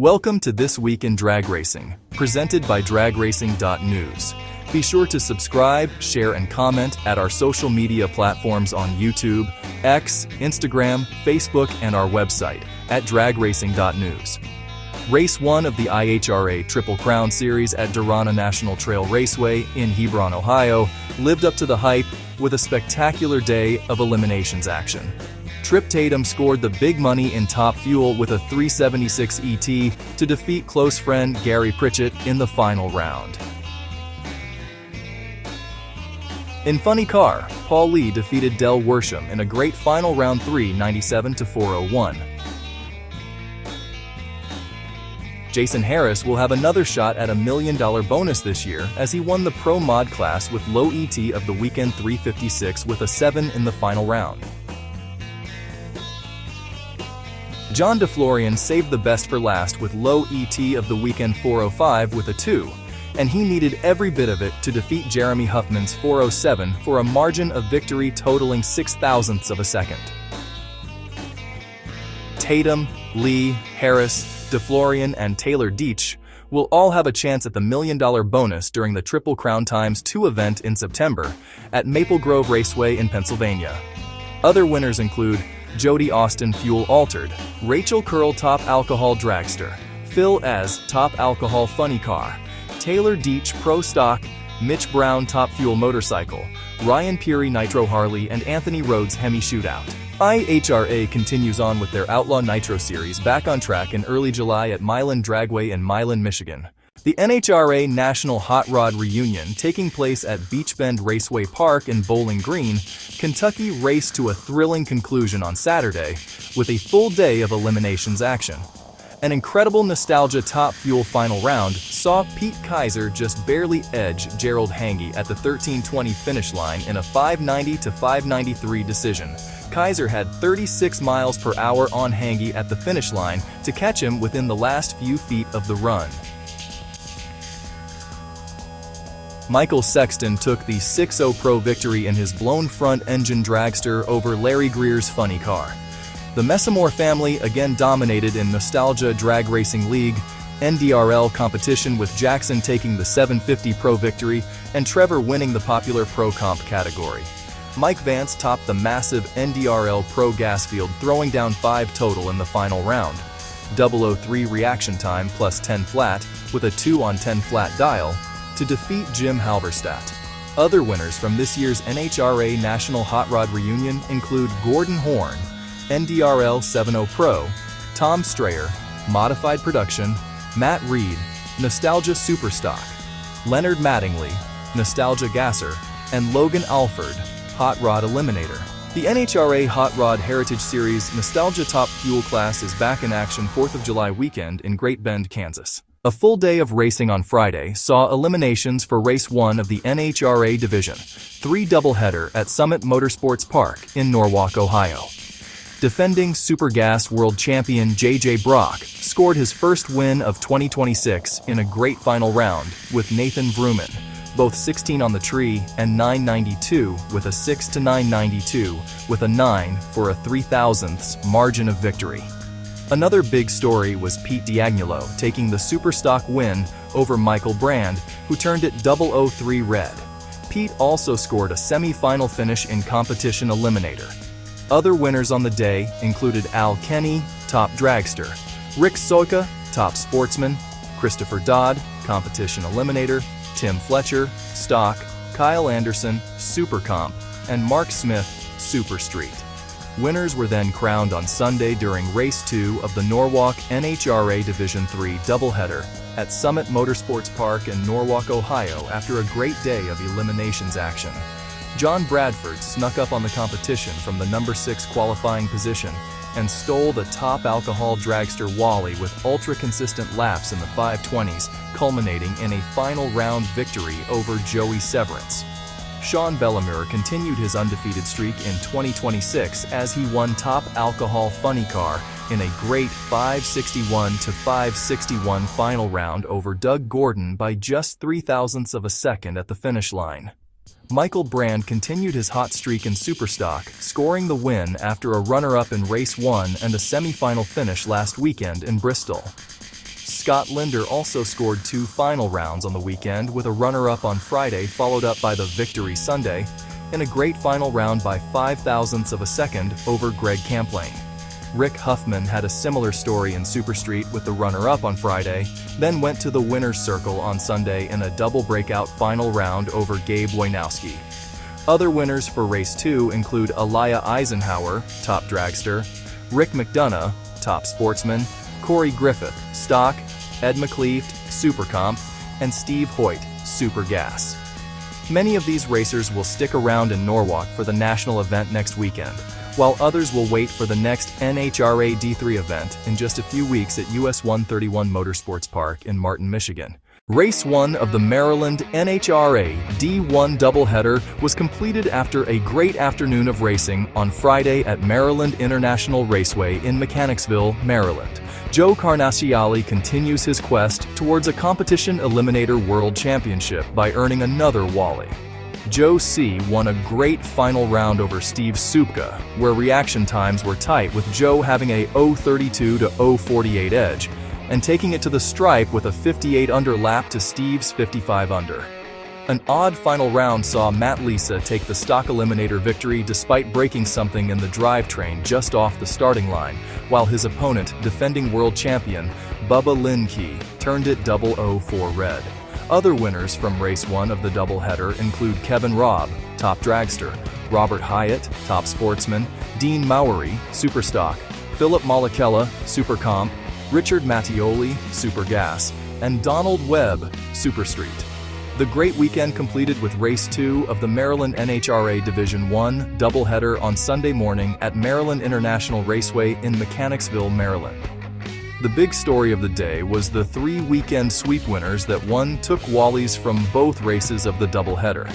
Welcome to This Week in Drag Racing, presented by dragracing.news. Be sure to subscribe, share, and comment at our social media platforms on YouTube, X, Instagram, Facebook, and our website at dragracing.news. Race 1 of the IHRA Triple Crown Series at Darana-National Trail Raceway in Hebron, Ohio, lived up to the hype with a spectacular day of eliminations action. Trip Tatum scored the big money in Top Fuel with a 376 ET to defeat close friend Gary Pritchett in the final round. In Funny Car, Paul Lee defeated Del Worsham in a great final round 3, 97-401. Jason Harris will have another shot at $1 million bonus this year as he won the Pro Mod class with low ET of the weekend 356 with a 7 in the final round. John DeFlorian saved the best for last with low ET of the weekend 405 with a 2, and he needed every bit of it to defeat Jeremy Huffman's 407 for a margin of victory totaling 0.06 of a second. Tatum, Lee, Harris, DeFlorian, and Taylor Deech will all have a chance at the $1 million bonus during the Triple Crown Times 2 event in September at Maple Grove Raceway in Pennsylvania. Other winners include Jody Austin Fuel Altered, Rachel Curl Top Alcohol Dragster, Phil Az Top Alcohol Funny Car, Taylor Deech Pro Stock, Mitch Brown Top Fuel Motorcycle, Ryan Peary Nitro Harley, and Anthony Rhodes Hemi Shootout. IHRA continues on with their Outlaw Nitro Series back on track in early July at Milan Dragway in Milan, Michigan. The NHRA National Hot Rod Reunion, taking place at Beech Bend Raceway Park in Bowling Green, Kentucky, raced to a thrilling conclusion on Saturday with a full day of eliminations action. An incredible nostalgia Top Fuel final round saw Pete Kaiser just barely edge Gerald Hange at the 13:20 finish line in a 590-593 decision. Kaiser had 36 miles per hour on Hange at the finish line to catch him within the last few feet of the run. Michael Sexton took the 6-0 Pro victory in his blown front-engine dragster over Larry Greer's Funny Car. The Messamore family again dominated in Nostalgia Drag Racing League, NDRL competition, with Jackson taking the 750 Pro victory and Trevor winning the popular Pro Comp category. Mike Vance topped the massive NDRL Pro gas field, throwing down 5 total in the final round. 003 reaction time plus 10 flat with a 2 on 10 flat dial to defeat Jim Halberstadt. Other winners from this year's NHRA National Hot Rod Reunion include Gordon Horn, NDRL 7-0 Pro, Tom Strayer, Modified Production, Matt Reed, Nostalgia Superstock, Leonard Mattingly, Nostalgia Gasser, and Logan Alford, Hot Rod Eliminator. The NHRA Hot Rod Heritage Series Nostalgia Top Fuel class is back in action 4th of July weekend in Great Bend, Kansas. A full day of racing on Friday saw eliminations for Race 1 of the NHRA Division 3 doubleheader at Summit Motorsports Park in Norwalk, Ohio. Defending Super Gas World Champion J.J. Brock scored his first win of 2026 in a great final round with Nathan Vrooman, both 16 on the tree and 992 with a 6 to 992 with a 9 for a 0.03 margin of victory. Another big story was Pete D'Agnolo taking the Superstock win over Michael Brand, who turned it 003 red. Pete also scored a semi-final finish in Competition Eliminator. Other winners on the day included Al Kenny, Top Dragster, Rick Soika, Top Sportsman, Christopher Dodd, Competition Eliminator, Tim Fletcher, Stock, Kyle Anderson, Super Comp, and Mark Smith, Super Street. Winners were then crowned on Sunday during Race 2 of the Norwalk NHRA Division 3 doubleheader at Summit Motorsports Park in Norwalk, Ohio after a great day of eliminations action. John Bradford snuck up on the competition from the number 6 qualifying position and stole the Top Alcohol Dragster Wally with ultra-consistent laps in the 520s, culminating in a final round victory over Joey Severance. Sean Bellemeur continued his undefeated streak in 2026 as he won Top Alcohol Funny Car in a great 561-561 final round over Doug Gordon by just 0.03 of a second at the finish line. Michael Brand continued his hot streak in Superstock, scoring the win after a runner-up in Race 1 and a semi-final finish last weekend in Bristol. Scott Linder also scored 2 final rounds on the weekend with a runner-up on Friday followed up by the victory Sunday in a great final round by 0.05 of a second over Greg Camplane. Rick Huffman had a similar story in Superstreet with the runner-up on Friday, then went to the winner's circle on Sunday in a double breakout final round over Gabe Wojnowski. Other winners for Race 2 include Elia Eisenhower, top dragster, Rick McDonough, top sportsman, Corey Griffith, stock, Ed McLeaved, super comp, and Steve Hoyt, super gas. Many of these racers will stick around in Norwalk for the national event next weekend, while others will wait for the next NHRA D3 event in just a few weeks at US 131 Motorsports Park in Martin, Michigan. Race 1 of the Maryland NHRA D1 doubleheader was completed after a great afternoon of racing on Friday at Maryland International Raceway in Mechanicsville, Maryland. Joe Carnaciale continues his quest towards a competition eliminator world championship by earning another Wally. Joe C. won a great final round over Steve Supka, where reaction times were tight with Joe having a 0.32 to 0.48 edge, and taking it to the stripe with a 58 under lap to Steve's 55 under. An odd final round saw Matt Lisa take the stock eliminator victory despite breaking something in the drivetrain just off the starting line, while his opponent, defending world champion Bubba Lin-Key, turned it 0.04 red. Other winners from Race 1 of the doubleheader include Kevin Robb, top dragster, Robert Hyatt, top sportsman, Dean Mowery, super stock, Philip Malakella, super comp, Richard Mattioli, super gas, and Donald Webb, super street. The great weekend completed with Race 2 of the Maryland NHRA Division 1 doubleheader on Sunday morning at Maryland International Raceway in Mechanicsville, Maryland. The big story of the day was the 3 weekend sweep winners that took Wallies from both races of the doubleheader.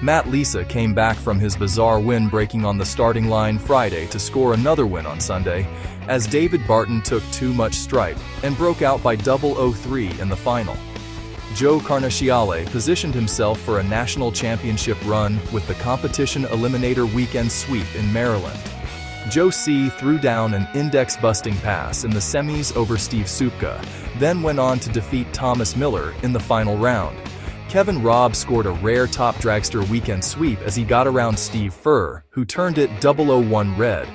Matt Lisa came back from his bizarre win breaking on the starting line Friday to score another win on Sunday, as David Barton took too much stripe and broke out by 0.03 in the final. Joe Carnaciale positioned himself for a national championship run with the competition eliminator weekend sweep in Maryland. Joe C. threw down an index-busting pass in the semis over Steve Supka, then went on to defeat Thomas Miller in the final round. Kevin Robb scored a rare top dragster weekend sweep as he got around Steve Furr, who turned it 0.01 red.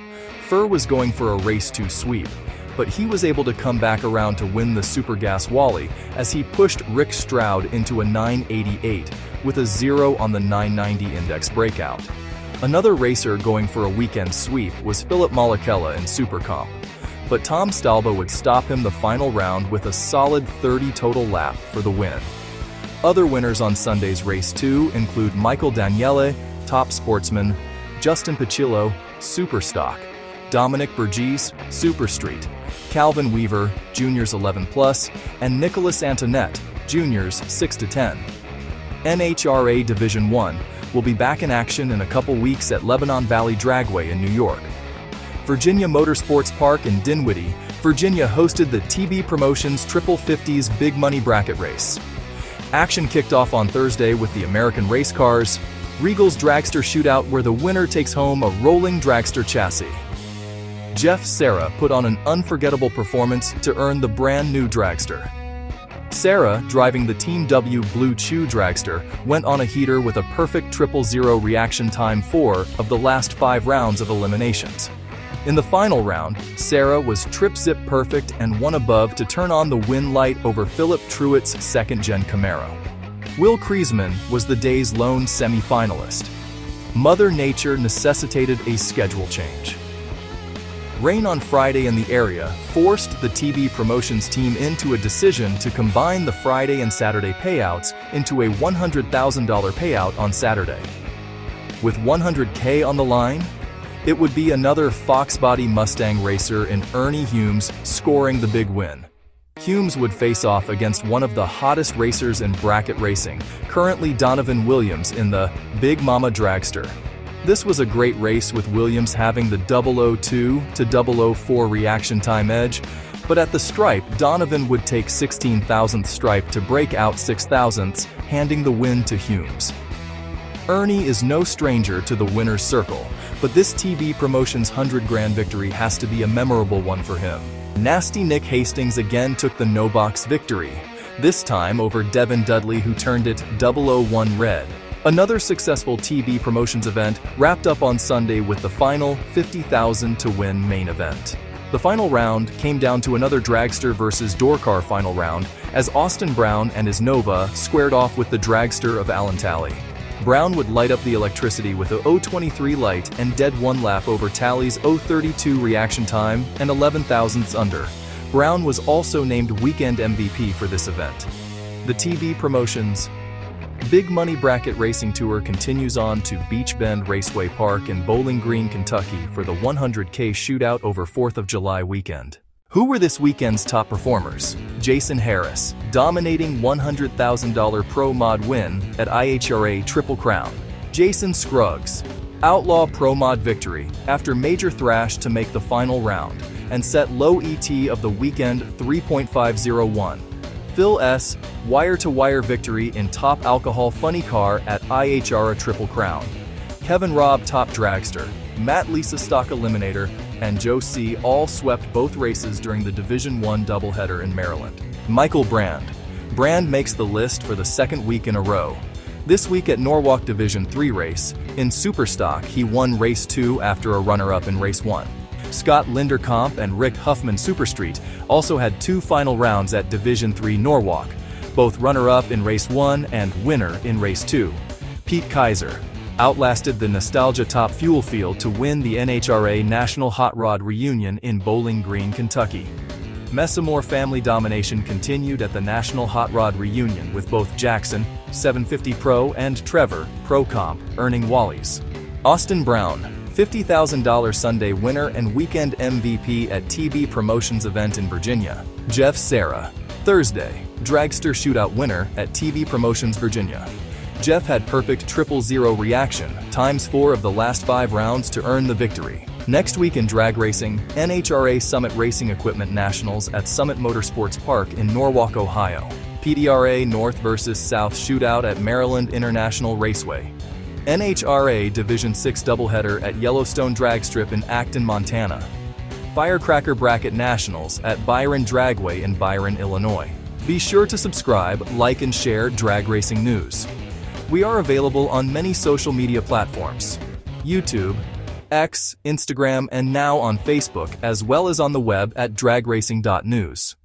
Furr was going for a Race 2 sweep, but he was able to come back around to win the Super Gas Wally as he pushed Rick Stroud into a 988 with a 0 on the 990 index breakout. Another racer going for a weekend sweep was Philip Malakella in Super Comp, but Tom Stalba would stop him the final round with a solid 30 total lap for the win. Other winners on Sunday's Race 2 include Michael Daniele, top sportsman, Justin Pachillo, super stock, Dominic Burgess, super street, Calvin Weaver, juniors 11+, and Nicholas Antoinette, juniors 6-10. NHRA Division 1 will be back in action in a couple weeks at Lebanon Valley Dragway in New York. Virginia Motorsports Park in Dinwiddie, Virginia hosted the TB Promotions Triple 50s Big Money Bracket Race. Action kicked off on Thursday with the American Race Cars, Regal's Dragster Shootout, where the winner takes home a rolling dragster chassis. Jeff Serra put on an unforgettable performance to earn the brand new dragster. Serra, driving the Team W Blue Chew dragster, went on a heater with a perfect 000 reaction time 4 of the last 5 rounds of eliminations. In the final round, Serra was trip-zip perfect and one above to turn on the win light over Philip Truett's second-gen Camaro. Will Kriesman was the day's lone semi-finalist. Mother Nature necessitated a schedule change. Rain on Friday in the area forced the TB Promotions team into a decision to combine the Friday and Saturday payouts into a $100,000 payout on Saturday. With $100K on the line, it would be another Fox Body Mustang racer in Ernie Humes scoring the big win. Humes would face off against one of the hottest racers in bracket racing, currently Donovan Williams in the Big Mama Dragster. This was a great race with Williams having the 002 to 004 reaction time edge, but at the stripe, Donovan would take 16,000th stripe to break out 6,000ths, handing the win to Humes. Ernie is no stranger to the winner's circle, but this TB Promotions 100 grand victory has to be a memorable one for him. Nasty Nick Hastings again took the no-box victory, this time over Devin Dudley, who turned it 001 red. Another successful TB Promotions event wrapped up on Sunday with the final $50,000 to win main event. The final round came down to another dragster versus Dorcar final round, as Austin Brown and his Nova squared off with the dragster of Alan Talley. Brown would light up the electricity with a 0.23 light and dead one lap over Talley's 0.32 reaction time and 11 thousandths under. Brown was also named weekend MVP for this event. The TB Promotions Big Money Bracket Racing Tour continues on to Beech Bend Raceway Park in Bowling Green, Kentucky for the 100K shootout over 4th of July weekend. Who were this weekend's top performers? Jason Harris, dominating $100,000 Pro Mod win at IHRA Triple Crown. Jason Scruggs, Outlaw Pro Mod victory after major thrash to make the final round and set low ET of the weekend 3.501. Phil S., wire-to-wire victory in Top Alcohol Funny Car at IHRA Triple Crown. Kevin Robb Top Dragster, Matt Lisa Stock Eliminator, and Joe C. all swept both races during the Division I doubleheader in Maryland. Michael Brand. Brand makes the list for the second week in a row. This week at Norwalk Division III race, in Superstock he won Race 2 after a runner-up in Race 1. Scott Linderkamp and Rick Huffman Superstreet also had 2 final rounds at Division III Norwalk, both runner-up in Race 1 and winner in Race 2. Pete Kaiser outlasted the Nostalgia Top Fuel Field to win the NHRA National Hot Rod Reunion in Bowling Green, Kentucky. Messamore family domination continued at the National Hot Rod Reunion with both Jackson, 750 Pro, and Trevor, Pro Comp, earning Wallies. Austin Brown, $50,000 Sunday winner and weekend MVP at TB Promotions event in Virginia. Jeff Serra, Thursday, dragster shootout winner at TB Promotions Virginia. Jeff had perfect 000 reaction, ×4 of the last 5 rounds to earn the victory. Next week in drag racing, NHRA Summit Racing Equipment Nationals at Summit Motorsports Park in Norwalk, Ohio. PDRA North vs. South shootout at Maryland International Raceway. NHRA Division 6 doubleheader at Yellowstone Drag Strip in Acton, Montana. Firecracker Bracket Nationals at Byron Dragway in Byron, Illinois. Be sure to subscribe, like, and share Drag Racing News. We are available on many social media platforms: YouTube, X, Instagram, and now on Facebook, as well as on the web at dragracing.news.